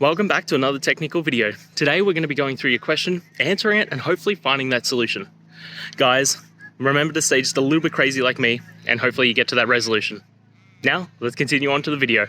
Welcome back to another technical video. Today we're going to be going through your question, answering it, and hopefully finding that solution. Guys, remember to stay just a little bit crazy like me, and hopefully you get to that resolution. Now, let's continue on to the video.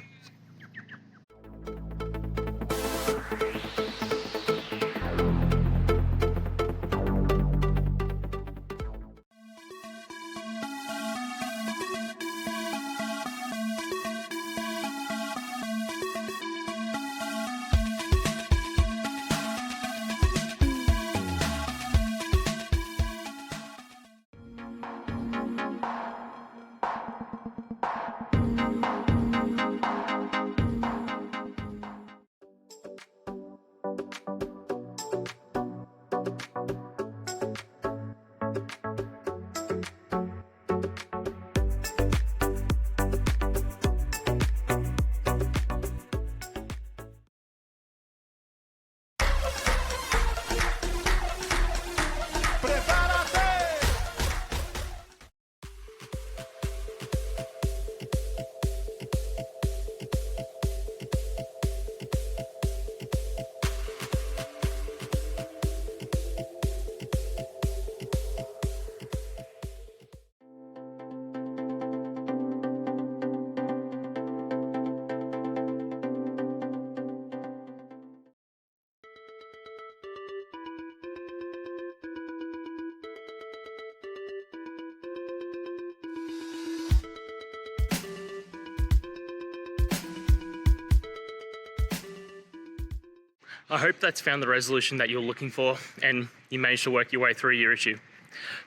I hope that's found the resolution that you're looking for and you managed to work your way through your issue.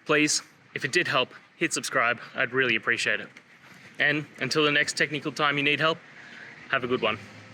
Please, if it did help, hit subscribe. I'd really appreciate it. And until the next technical time you need help, have a good one.